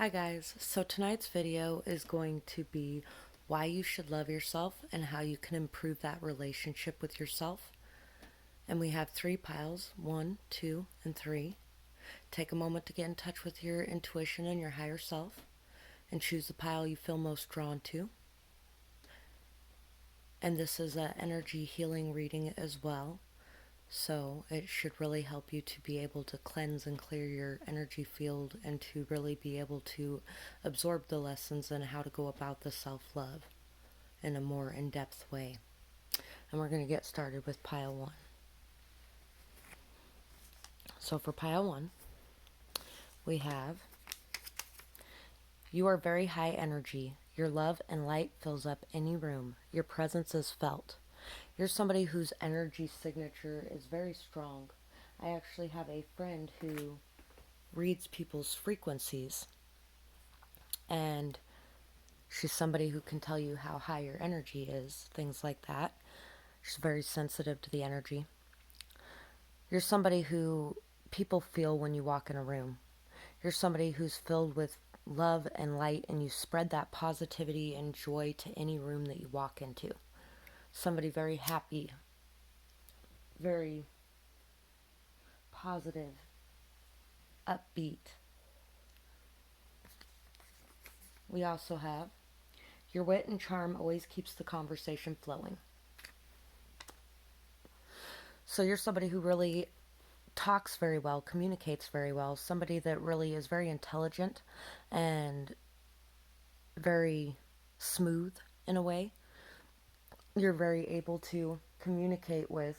Hi guys, so tonight's video is going to be why you should love yourself and how you can improve that relationship with yourself. And we have 3 piles, 1, 2, and 3. Take a moment to get in touch with your intuition and your higher self and choose the pile you feel most drawn to. And this is an energy healing reading as well. So it should really help you to be able to cleanse and clear your energy field and to really be able to absorb the lessons and how to go about the self-love in a more in-depth way. And we're going to get started with pile 1. So for pile 1, we have, you are very high energy. Your love and light fills up any room. Your presence is felt. You're somebody whose energy signature is very strong. I actually have a friend who reads people's frequencies, and she's somebody who can tell you how high your energy is, things like that. She's very sensitive to the energy. You're somebody who people feel when you walk in a room. You're somebody who's filled with love and light, and you spread that positivity and joy to any room that you walk into. Somebody very happy, very positive, upbeat. We also have, your wit and charm always keeps the conversation flowing. So you're somebody who really talks very well, communicates very well, somebody that really is very intelligent and very smooth in a way. You're very able to communicate with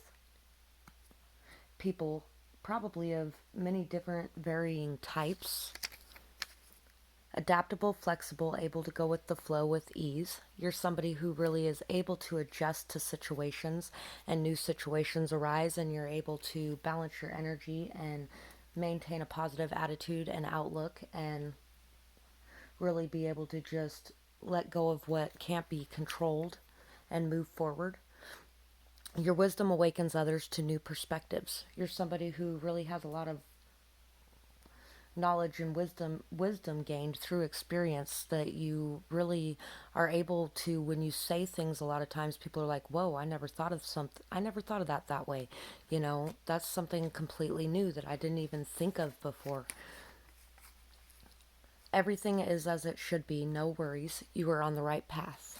people, probably of many different varying types. Adaptable, flexible, able to go with the flow with ease. You're somebody who really is able to adjust to situations, and new situations arise, and you're able to balance your energy and maintain a positive attitude and outlook, and really be able to just let go of what can't be controlled and move forward. Your wisdom awakens others to new perspectives. You're somebody who really has a lot of knowledge and wisdom gained through experience, that you really are able to, when you say things, a lot of times people are like, whoa, I never thought of that way. That's something completely new that I didn't even think of before. Everything is as it should be. No worries. You are on the right path.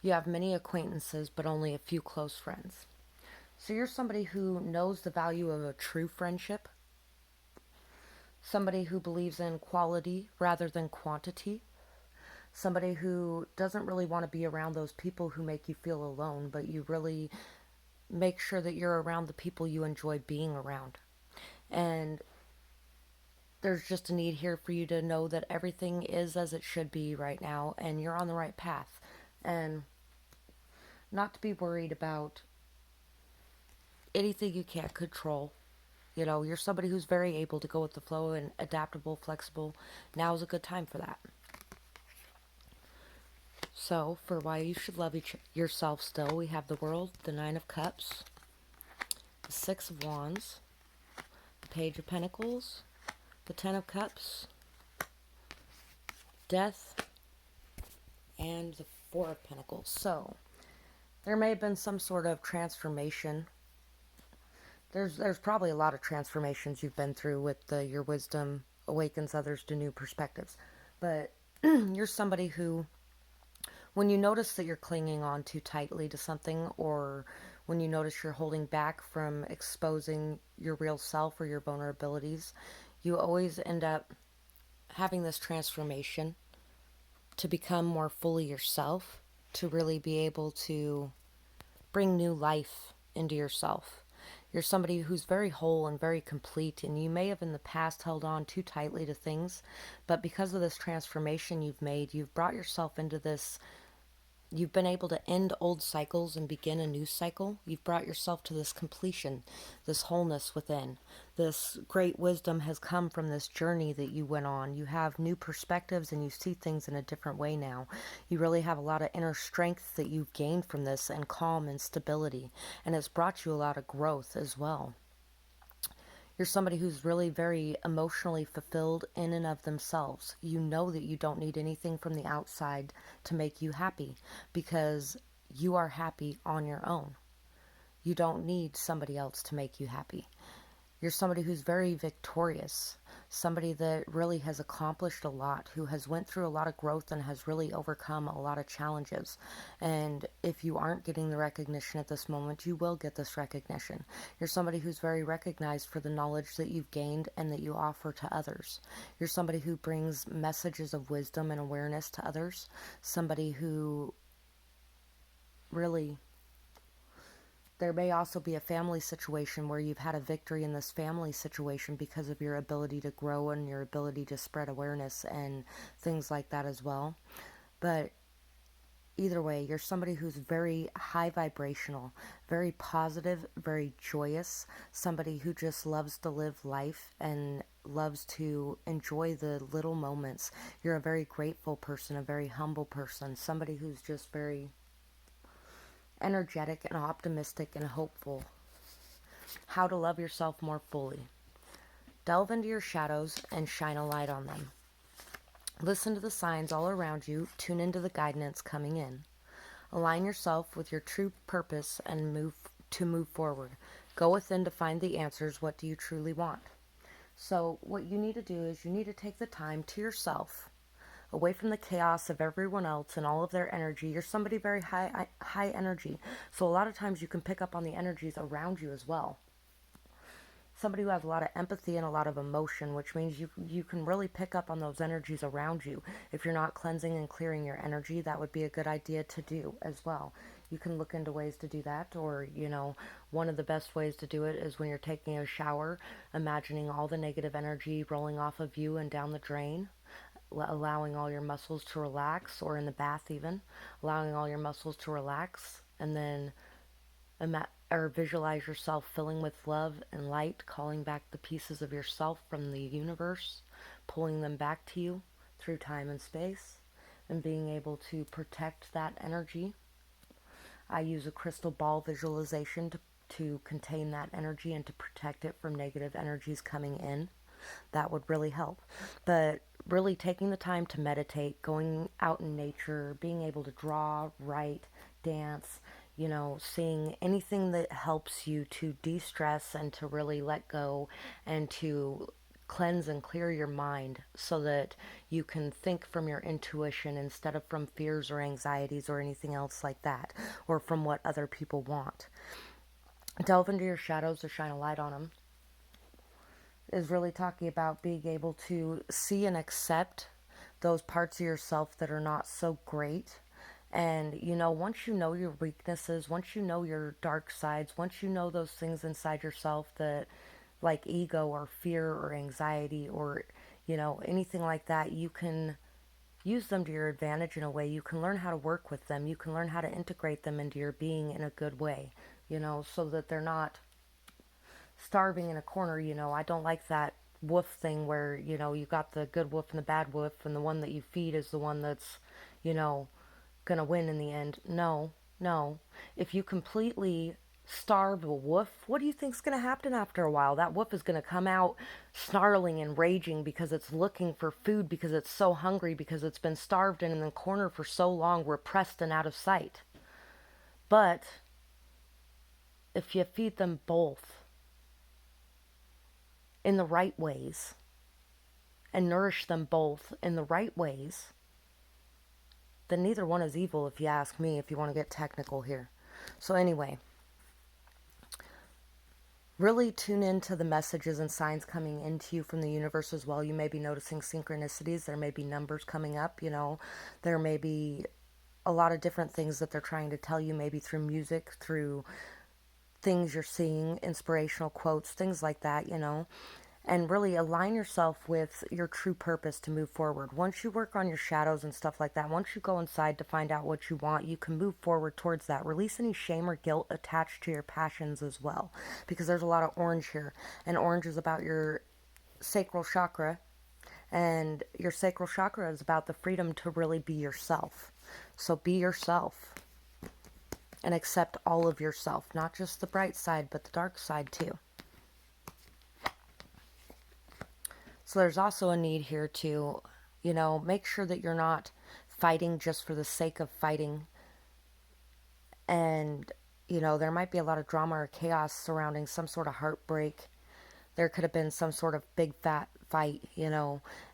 You have many acquaintances, but only a few close friends. So you're somebody who knows the value of a true friendship. Somebody who believes in quality rather than quantity. Somebody who doesn't really want to be around those people who make you feel alone, but you really make sure that you're around the people you enjoy being around. And there's just a need here for you to know that everything is as it should be right now, and you're on the right path. And not to be worried about anything you can't control. You're somebody who's very able to go with the flow and adaptable, flexible. Now is a good time for that. So, for why you should love yourself still, we have the World, the 9 of Cups, the 6 of Wands, the Page of Pentacles, the 10 of Cups, Death, and the 4 of Pentacles. So, there may have been some sort of transformation. There's probably a lot of transformations you've been through with your wisdom awakens others to new perspectives. But you're somebody who, when you notice that you're clinging on too tightly to something, or when you notice you're holding back from exposing your real self or your vulnerabilities, you always end up having this transformation to become more fully yourself, to really be able to bring new life into yourself. You're somebody who's very whole and very complete, and you may have in the past held on too tightly to things, but because of this transformation you've made, you've brought yourself into this. You've been able to end old cycles and begin a new cycle. You've brought yourself to this completion, this wholeness within. This great wisdom has come from this journey that you went on. You have new perspectives and you see things in a different way now. You really have a lot of inner strength that you've gained from this, and calm and stability. And it's brought you a lot of growth as well. You're somebody who's really very emotionally fulfilled in and of themselves. You know that you don't need anything from the outside to make you happy because you are happy on your own. You don't need somebody else to make you happy. You're somebody who's very victorious, somebody that really has accomplished a lot, who has went through a lot of growth and has really overcome a lot of challenges. And if you aren't getting the recognition at this moment, you will get this recognition. You're somebody who's very recognized for the knowledge that you've gained and that you offer to others. You're somebody who brings messages of wisdom and awareness to others, somebody who really, there may also be a family situation where you've had a victory in this family situation because of your ability to grow and your ability to spread awareness and things like that as well. But either way, you're somebody who's very high vibrational, very positive, very joyous, somebody who just loves to live life and loves to enjoy the little moments. You're a very grateful person, a very humble person, somebody who's just very energetic and optimistic and hopeful. How to love yourself more fully. Delve into your shadows and shine a light on them. Listen to the signs all around you. Tune into the guidance coming in. Align yourself with your true purpose and move forward. Go within to find the answers. What do you truly want? So what you need to do is you need to take the time to yourself, away from the chaos of everyone else and all of their energy. You're somebody very high energy. So a lot of times you can pick up on the energies around you as well. Somebody who has a lot of empathy and a lot of emotion, which means you can really pick up on those energies around you. If you're not cleansing and clearing your energy, that would be a good idea to do as well. You can look into ways to do that, or, one of the best ways to do it is when you're taking a shower, imagining all the negative energy rolling off of you and down the drain, allowing all your muscles to relax, or in the bath even, allowing all your muscles to relax, and then or visualize yourself filling with love and light, calling back the pieces of yourself from the universe, pulling them back to you through time and space, and being able to protect that energy. I use a crystal ball visualization to contain that energy and to protect it from negative energies coming in. That would really help. But really taking the time to meditate, going out in nature, being able to draw, write, dance, seeing anything that helps you to de-stress and to really let go and to cleanse and clear your mind so that you can think from your intuition instead of from fears or anxieties or anything else like that, or from what other people want. Delve into your shadows to shine a light on them is really talking about being able to see and accept those parts of yourself that are not so great. And, once you know your weaknesses, once you know your dark sides, once you know those things inside yourself that, like ego or fear or anxiety or, anything like that, you can use them to your advantage in a way. You can learn how to work with them. You can learn how to integrate them into your being in a good way, so that they're not starving in a corner. I don't like that wolf thing where, you got the good wolf and the bad wolf, and the one that you feed is the one that's, gonna win in the end. No, no. If you completely starve a wolf, what do you think's gonna happen after a while? That wolf is gonna come out snarling and raging because it's looking for food, because it's so hungry, because it's been starved and in the corner for so long, repressed and out of sight. But if you feed them both in the right ways and nourish them both in the right ways, then neither one is evil, if you ask me, if you want to get technical here. So anyway, really tune into the messages and signs coming into you from the universe as well. You may be noticing synchronicities. There may be numbers coming up, there may be a lot of different things that they're trying to tell you, maybe through music, through things you're seeing, inspirational quotes, things like that, and really align yourself with your true purpose to move forward. Once you work on your shadows and stuff like that, once you go inside to find out what you want, you can move forward towards that. Release any shame or guilt attached to your passions as well, because there's a lot of orange here, and orange is about your sacral chakra, and your sacral chakra is about the freedom to really be yourself. So be yourself and accept all of yourself, not just the bright side, but the dark side too. So there's also a need here to, make sure that you're not fighting just for the sake of fighting. And, there might be a lot of drama or chaos surrounding some sort of heartbreak. There could have been some sort of big fat fight,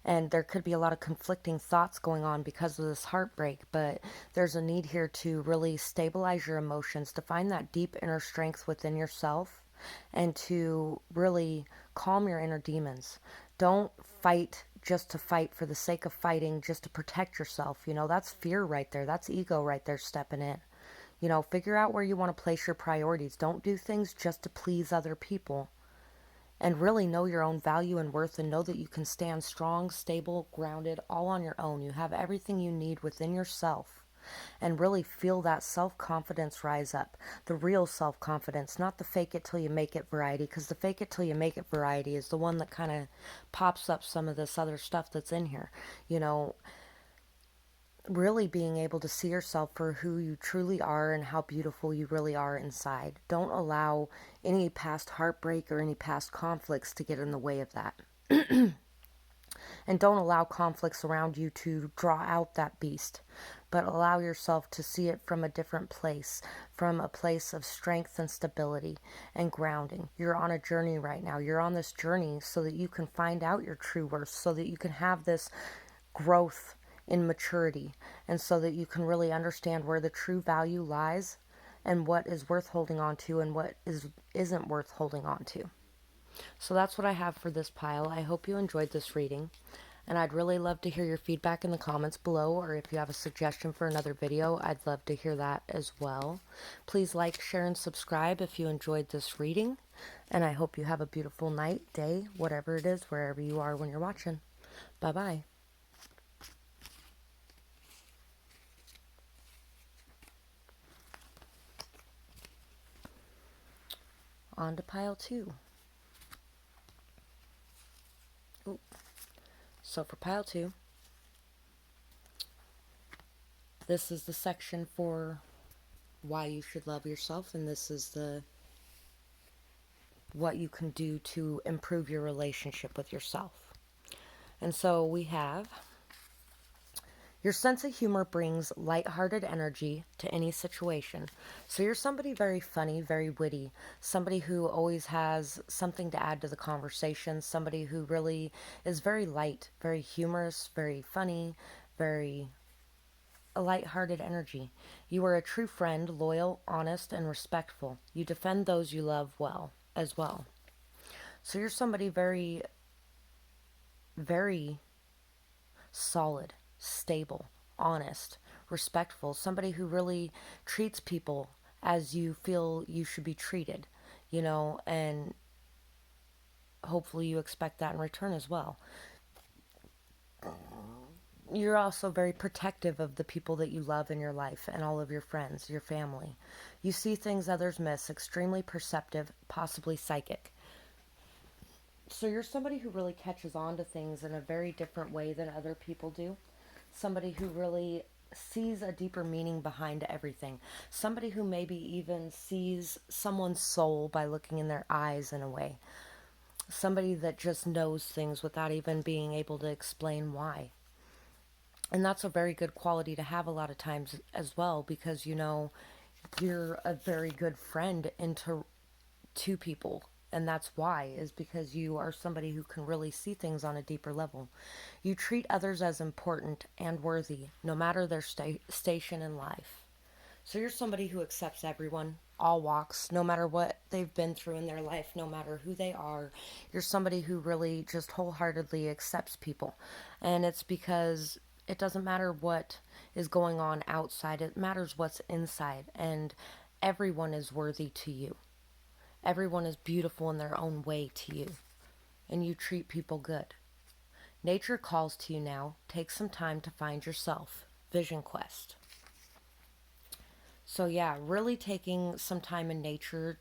and there could be a lot of conflicting thoughts going on because of this heartbreak. But there's a need here to really stabilize your emotions, to find that deep inner strength within yourself, and to really calm your inner demons. Don't fight just to fight for the sake of fighting, just to protect yourself. That's fear right there. That's ego right there stepping in. Figure out where you want to place your priorities. Don't do things just to please other people. And really know your own value and worth, and know that you can stand strong, stable, grounded, all on your own. You have everything you need within yourself. And really feel that self-confidence rise up. The real self-confidence, not the fake it till you make it variety, because the fake it till you make it variety is the one that kind of pops up some of this other stuff that's in here. Really being able to see yourself for who you truly are and how beautiful you really are inside. Don't allow any past heartbreak or any past conflicts to get in the way of that. And don't allow conflicts around you to draw out that beast, but allow yourself to see it from a different place, from a place of strength and stability and grounding. You're on a journey right now. You're on this journey so that you can find out your true worth, so that you can have this growth in maturity, and so that you can really understand where the true value lies and what is worth holding on to and what isn't worth holding on to. So that's what I have for this pile. I hope you enjoyed this reading, and I'd really love to hear your feedback in the comments below, or if you have a suggestion for another video, I'd love to hear that as well. Please like, share, and subscribe if you enjoyed this reading, and I hope you have a beautiful night, day, whatever it is, wherever you are when you're watching. Bye-bye. On to pile 2. Ooh. So for pile 2, this is the section for why you should love yourself, and this is the what you can do to improve your relationship with yourself. And so we have: your sense of humor brings lighthearted energy to any situation. So you're somebody very funny, very witty, somebody who always has something to add to the conversation, somebody who really is very light, very humorous, very funny, very a lighthearted energy. You are a true friend, loyal, honest, and respectful. You defend those you love well as well. So you're somebody very, very solid, stable, honest, respectful, somebody who really treats people as you feel you should be treated, and hopefully you expect that in return as well. You're also very protective of the people that you love in your life and all of your friends, your family. You see things others miss, extremely perceptive, possibly psychic. So you're somebody who really catches on to things in a very different way than other people do. Somebody who really sees a deeper meaning behind everything. Somebody who maybe even sees someone's soul by looking in their eyes in a way. Somebody that just knows things without even being able to explain why. And that's a very good quality to have a lot of times as well, because you're a very good friend to people. And that's why, is because you are somebody who can really see things on a deeper level. You treat others as important and worthy, no matter their station in life. So you're somebody who accepts everyone, all walks, no matter what they've been through in their life, no matter who they are. You're somebody who really just wholeheartedly accepts people. And it's because it doesn't matter what is going on outside, it matters what's inside. And everyone is worthy to you. Everyone is beautiful in their own way to you, and you treat people good. Nature calls to you now. Take some time to find yourself. Vision Quest. So yeah, really taking some time in nature.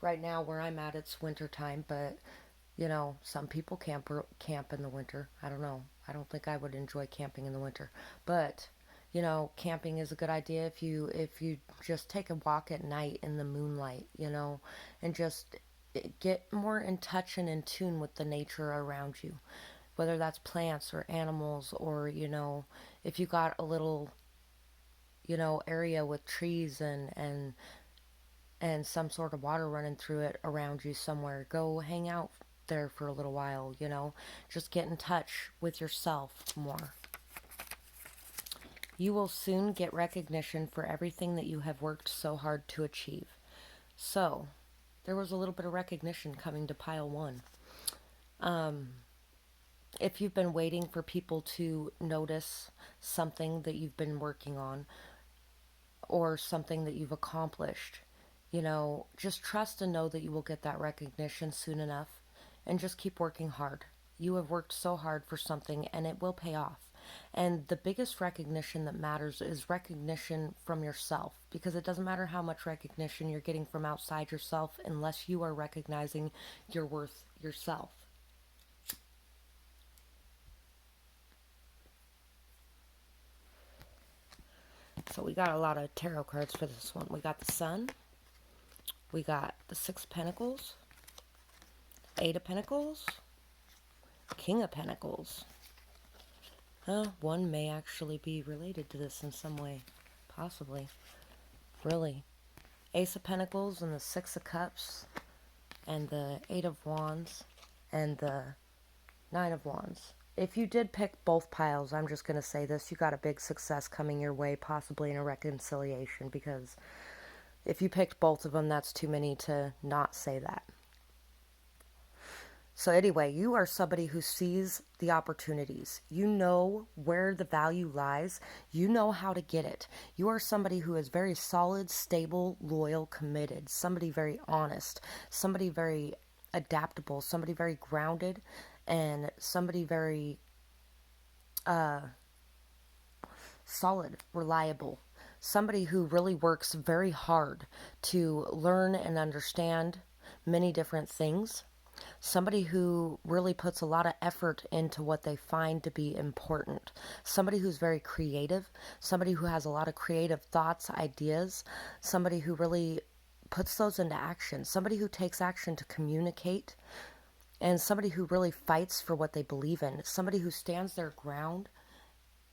Right now where I'm at, it's winter time, but some people camp in the winter. I don't know. I don't think I would enjoy camping in the winter, but camping is a good idea if you just take a walk at night in the moonlight, and just get more in touch and in tune with the nature around you, whether that's plants or animals, or, if you got a little, area with trees and some sort of water running through it around you somewhere, go hang out there for a little while, just get in touch with yourself more. You will soon get recognition for everything that you have worked so hard to achieve. So, there was a little bit of recognition coming to pile one. If you've been waiting for people to notice something that you've been working on or something that you've accomplished, just trust and know that you will get that recognition soon enough, and just keep working hard. You have worked so hard for something and it will pay off. And the biggest recognition that matters is recognition from yourself, because it doesn't matter how much recognition you're getting from outside yourself unless you are recognizing your worth yourself. So we got a lot of tarot cards for this one. We got the Sun, we got the Six of Pentacles, Eight of Pentacles, King of Pentacles. One may actually be related to this in some way. Possibly. Really. Ace of Pentacles and the Six of Cups and the Eight of Wands and the Nine of Wands. If you did pick both piles, I'm just going to say this. You got a big success coming your way, possibly in a reconciliation, because if you picked both of them, that's too many to not say that. So anyway, you are somebody who sees the opportunities. You know where the value lies. You know how to get it. You are somebody who is very solid, stable, loyal, committed. Somebody very honest. Somebody very adaptable. Somebody very grounded. And somebody very solid, reliable. Somebody who really works very hard to learn and understand many different things. Somebody who really puts a lot of effort into what they find to be important. Somebody who's very creative. Somebody who has a lot of creative thoughts, ideas. Somebody who really puts those into action. Somebody who takes action to communicate. And somebody who really fights for what they believe in. Somebody who stands their ground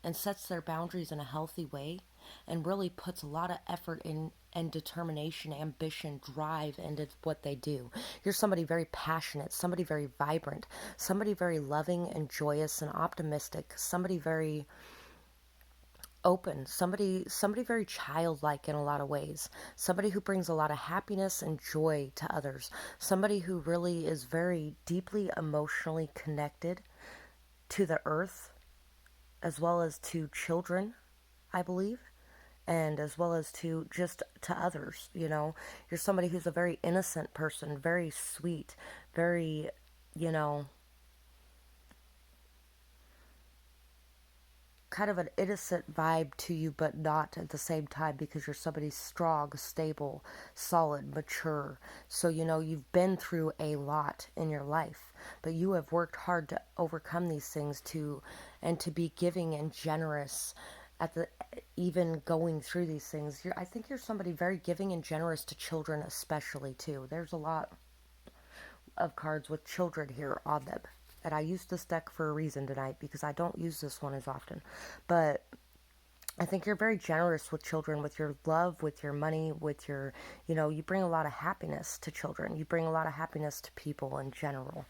and sets their boundaries in a healthy way and really puts a lot of effort in and determination, ambition, drive into what they do. You're somebody very passionate, somebody very vibrant, somebody very loving and joyous and optimistic, somebody very open, somebody very childlike in a lot of ways, somebody who brings a lot of happiness and joy to others, somebody who really is very deeply emotionally connected to the earth as well as to children, I believe, and as well as to just to others. You're somebody who's a very innocent person, very sweet, very, kind of an innocent vibe to you, but not at the same time, because you're somebody strong, stable, solid, mature. So, you've been through a lot in your life, but you have worked hard to overcome these things and to be giving and generous at the even going through these things. I think you're somebody very giving and generous to children, especially too. There's a lot of cards with children here on them. And I used this deck for a reason tonight, because I don't use this one as often. But I think you're very generous with children, with your love, with your money, with your, you bring a lot of happiness to children. You bring a lot of happiness to people in general.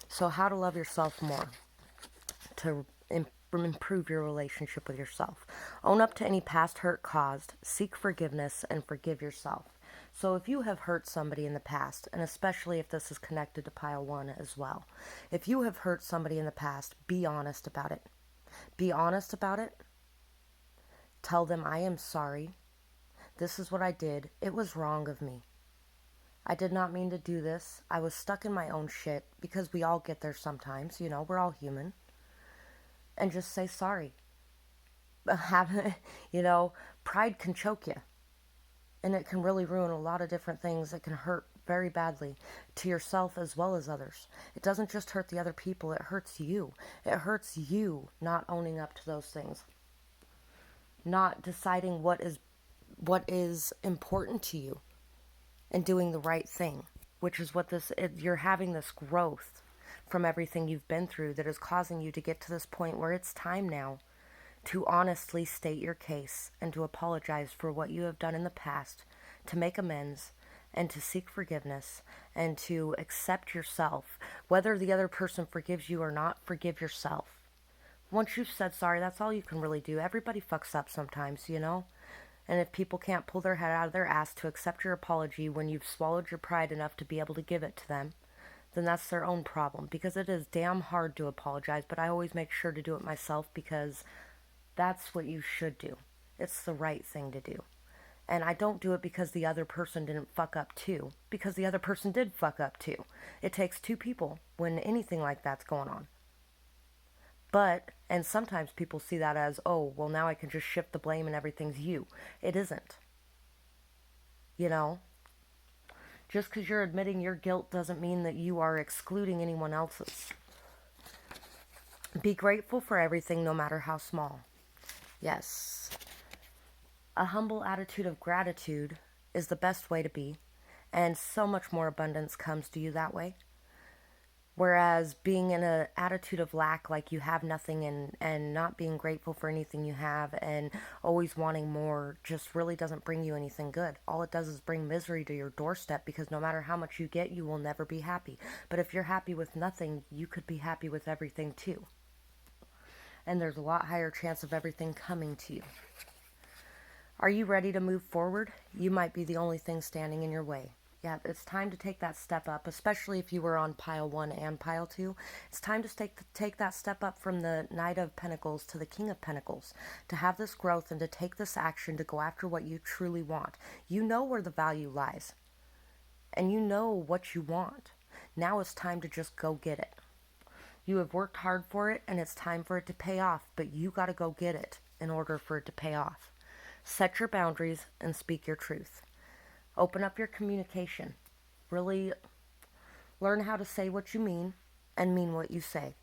So how to love yourself more, to improve your relationship with yourself. Own up to any past hurt caused, seek forgiveness, and forgive yourself. So if you have hurt somebody in the past, and especially if this is connected to pile one as well, if you have hurt somebody in the past, be honest about it. Be honest about it. Tell them, I am sorry. This is what I did. It was wrong of me. I did not mean to do this. I was stuck in my own shit, because we all get there sometimes, we're all human. And just say sorry. Pride can choke you. And it can really ruin a lot of different things. It can hurt very badly to yourself as well as others. It doesn't just hurt the other people, it hurts you. It hurts you not owning up to those things. Not deciding what is important to you and doing the right thing which is what you're having this growth from everything you've been through that is causing you to get to this point where it's time now to honestly state your case and to apologize for what you have done in the past, to make amends and to seek forgiveness and to accept yourself. Whether the other person forgives you or not, forgive yourself. Once you've said sorry, that's all you can really do. Everybody fucks up sometimes, you know? And if people can't pull their head out of their ass to accept your apology when you've swallowed your pride enough to be able to give it to them, then that's their own problem. Because it is damn hard to apologize, but I always make sure to do it myself because that's what you should do. It's the right thing to do. And I don't do it because the other person didn't fuck up too. Because the other person did fuck up too. It takes two people when anything like that's going on. But, and sometimes people see that as, oh, well, now I can just shift the blame and everything's you. It isn't. You know? Just because you're admitting your guilt doesn't mean that you are excluding anyone else's. Be grateful for everything, no matter how small. Yes. A humble attitude of gratitude is the best way to be, and so much more abundance comes to you that way. Whereas being in an attitude of lack, like you have nothing, and not being grateful for anything you have and always wanting more, just really doesn't bring you anything good. All it does is bring misery to your doorstep, because no matter how much you get, you will never be happy. But if you're happy with nothing, you could be happy with everything too. And there's a lot higher chance of everything coming to you. Are you ready to move forward? You might be the only thing standing in your way. Yeah, it's time to take that step up, especially if you were on pile 1 and pile 2. It's time to take that step up from the Knight of Pentacles to the King of Pentacles, to have this growth and to take this action to go after what you truly want. You know where the value lies, and you know what you want. Now it's time to just go get it. You have worked hard for it, and it's time for it to pay off, but you got to go get it in order for it to pay off. Set your boundaries and speak your truth. Open up your communication. Really learn how to say what you mean and mean what you say.